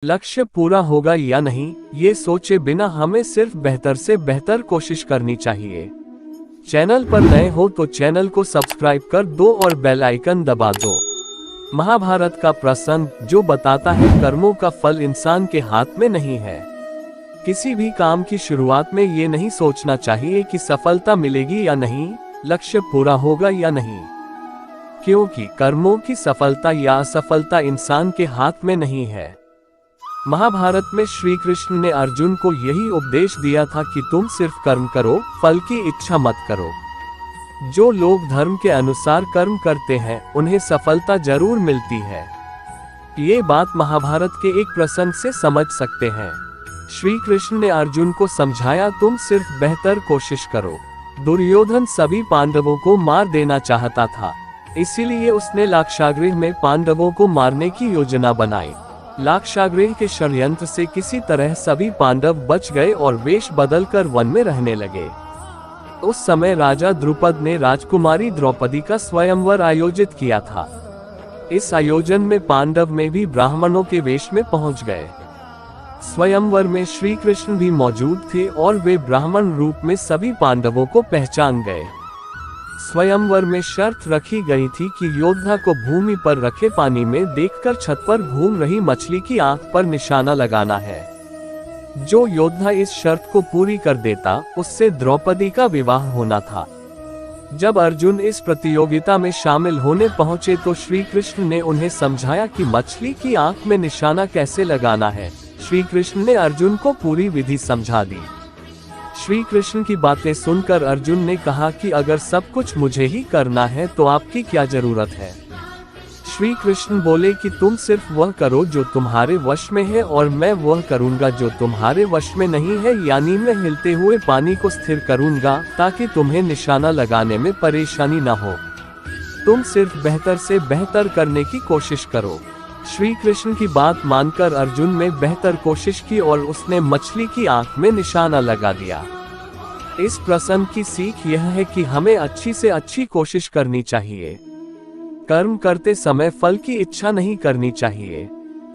लक्ष्य पूरा होगा या नहीं, ये सोचे बिना हमें सिर्फ बेहतर से बेहतर कोशिश करनी चाहिए। चैनल पर नए हो तो चैनल को सब्सक्राइब कर दो और बेल आइकन दबा दो। महाभारत का प्रसंग जो बताता है कर्मों का फल इंसान के हाथ में नहीं है। किसी भी काम की शुरुआत में ये नहीं सोचना चाहिए कि सफलता मिलेगी या नहीं, लक्ष्य पूरा होगा या नहीं, क्योंकि कर्मों की सफलता या असफलता इंसान के हाथ में नहीं है। महाभारत में श्री कृष्ण ने अर्जुन को यही उपदेश दिया था कि तुम सिर्फ कर्म करो, फल की इच्छा मत करो। जो लोग धर्म के अनुसार कर्म करते हैं उन्हें सफलता जरूर मिलती है। ये बात महाभारत के एक प्रसंग से समझ सकते हैं। श्री कृष्ण ने अर्जुन को समझाया, तुम सिर्फ बेहतर कोशिश करो। दुर्योधन सभी पांडवों को मार देना चाहता था, इसीलिए उसने लाक्षागृह में पांडवों को मारने की योजना बनाई। लाक्षागृह के षड्यंत्र से किसी तरह सभी पांडव बच गए और वेश बदलकर वन में रहने लगे। उस समय राजा द्रुपद ने राजकुमारी द्रौपदी का स्वयंवर आयोजित किया था। इस आयोजन में पांडव में भी ब्राह्मणों के वेश में पहुंच गए। स्वयंवर में श्री कृष्ण भी मौजूद थे और वे ब्राह्मण रूप में सभी पांडवों को पहचान गए। स्वयंवर में शर्त रखी गई थी कि योद्धा को भूमि पर रखे पानी में देखकर छत पर घूम रही मछली की आंख पर निशाना लगाना है। जो योद्धा इस शर्त को पूरी कर देता उससे द्रौपदी का विवाह होना था। जब अर्जुन इस प्रतियोगिता में शामिल होने पहुंचे तो श्री कृष्ण ने उन्हें समझाया कि मछली की आंख में निशाना कैसे लगाना है। श्री कृष्ण ने अर्जुन को पूरी विधि समझा दी। श्री कृष्ण की बातें सुनकर अर्जुन ने कहा कि अगर सब कुछ मुझे ही करना है तो आपकी क्या जरूरत है। श्री कृष्ण बोले कि तुम सिर्फ वह करो जो तुम्हारे वश में है और मैं वह करूंगा जो तुम्हारे वश में नहीं है, यानी मैं हिलते हुए पानी को स्थिर करूंगा ताकि तुम्हें निशाना लगाने में परेशानी न हो। तुम सिर्फ बेहतर से बेहतर करने की कोशिश करो। श्री कृष्ण की बात मानकर अर्जुन ने बेहतर कोशिश की और उसने मछली की आंख में निशाना लगा दिया। इस प्रसंग की सीख यह है कि हमें अच्छी से अच्छी कोशिश करनी चाहिए। कर्म करते समय फल की इच्छा नहीं करनी चाहिए।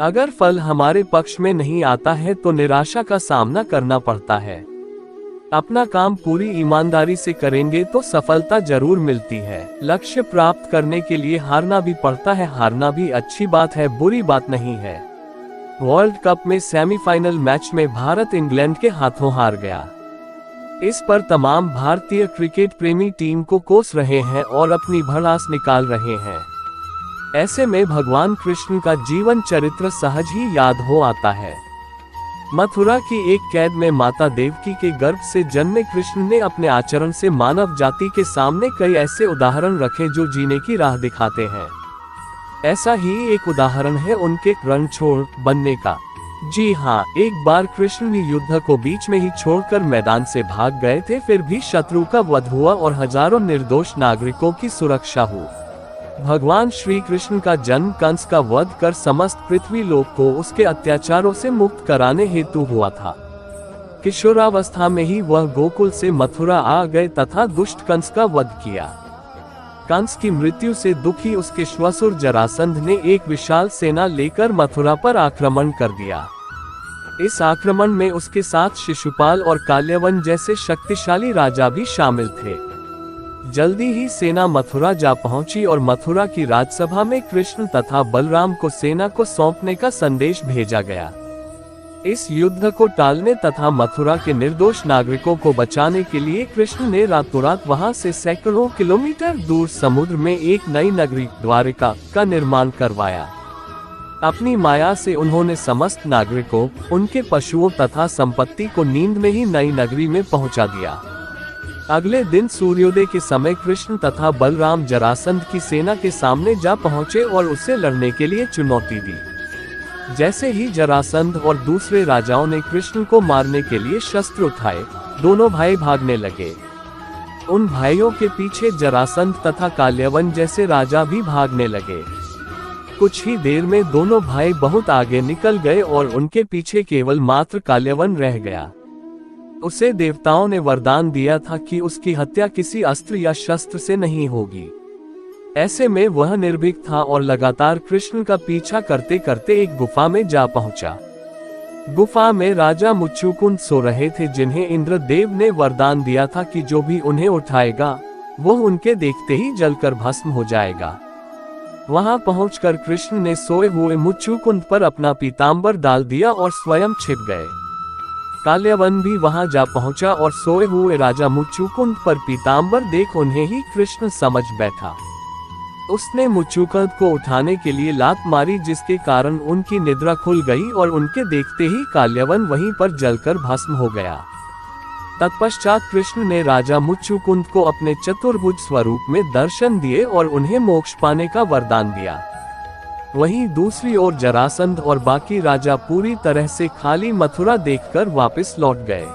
अगर फल हमारे पक्ष में नहीं आता है तो निराशा का सामना करना पड़ता है। अपना काम पूरी ईमानदारी से करेंगे तो सफलता जरूर मिलती है। लक्ष्य प्राप्त करने के लिए हारना भी पड़ता है। हारना भी अच्छी बात है, बुरी बात नहीं है। वर्ल्ड कप में सेमीफाइनल मैच में भारत इंग्लैंड के हाथों हार गया। इस पर तमाम भारतीय क्रिकेट प्रेमी टीम को कोस रहे हैं और अपनी भड़ास निकाल रहे हैं। ऐसे में भगवान कृष्ण का जीवन चरित्र सहज ही याद हो आता है। मथुरा की एक कैद में माता देवकी के गर्भ से जन्मे कृष्ण ने अपने आचरण से मानव जाति के सामने कई ऐसे उदाहरण रखे जो जीने की राह दिखाते हैं। ऐसा ही एक उदाहरण है उनके रणछोड़ बनने का। जी हाँ, एक बार कृष्ण भी युद्ध को बीच में ही छोड़कर मैदान से भाग गए थे, फिर भी शत्रु का वध हुआ और हजारों निर्दोष नागरिकों की सुरक्षा हुई। भगवान श्री कृष्ण का जन्म कंस का वध कर समस्त पृथ्वी लोक को उसके अत्याचारों से मुक्त कराने हेतु हुआ था। किशोरावस्था में ही वह गोकुल से मथुरा आ गए तथा दुष्ट कंस का वध किया। कंस की मृत्यु से दुखी उसके श्वसुर जरासंध ने एक विशाल सेना लेकर मथुरा पर आक्रमण कर दिया। इस आक्रमण में उसके साथ शिशुपाल और काल्यवन जैसे शक्तिशाली राजा भी शामिल थे। जल्दी ही सेना मथुरा जा पहुंची और मथुरा की राजसभा में कृष्ण तथा बलराम को सेना को सौंपने का संदेश भेजा गया। इस युद्ध को टालने तथा मथुरा के निर्दोष नागरिकों को बचाने के लिए कृष्ण ने रातों रात वहां से सैकड़ों किलोमीटर दूर समुद्र में एक नई नगरी द्वारिका का निर्माण करवाया। अपनी माया से उन्होंने समस्त नागरिकों, उनके पशुओं तथा संपत्ति को नींद में ही नई नगरी में पहुंचा दिया। अगले दिन सूर्योदय के समय कृष्ण तथा बलराम जरासंध की सेना के सामने जा पहुंचे और उसे लड़ने के लिए चुनौती दी। जैसे ही जरासंध और दूसरे राजाओं ने कृष्ण को मारने के लिए शस्त्र उठाए, दोनों भाई भागने लगे। उन भाइयों के पीछे जरासंध तथा काल्यवन जैसे राजा भी भागने लगे। कुछ ही देर में दोनों भाई बहुत आगे निकल गए और उनके पीछे केवल मात्र काल्यवन रह गया। उसे देवताओं ने वरदान दिया था कि उसकी हत्या किसी अस्त्र या शस्त्र से नहीं होगी। ऐसे में वह निर्भीक था और लगातार कृष्ण का पीछा करते करते एक गुफा में जा पहुंचा। गुफा में राजा मुच्चुकुंद सो रहे थे, जिन्हें इंद्रदेव ने वरदान दिया था कि जो भी उन्हें उठाएगा वो उनके देखते ही जलकर भस्म हो जाएगा। वहां पहुंचकर कृष्ण ने सोए हुए मुच्चुकुंद पर अपना पीतांबर डाल दिया और स्वयं छिप गए। काल्यवन भी वहां जा पहुंचा और सोए हुए राजा मुच्चुकुंद पर पीतांबर देख उन्हें ही कृष्ण समझ बैठा। उसने मुच्चुकुंद को उठाने के लिए लात मारी, जिसके कारण उनकी निद्रा खुल गई और उनके देखते ही काल्यवन वहीं पर जलकर भस्म हो गया। तत्पश्चात कृष्ण ने राजा मुच्चुकुंद को अपने चतुर्भुज स्वरूप में दर्शन दिए और उन्हें मोक्ष पाने का वरदान दिया। वहीं दूसरी ओर जरासंध और बाकी राजा पूरी तरह से खाली मथुरा देखकर वापस लौट गए।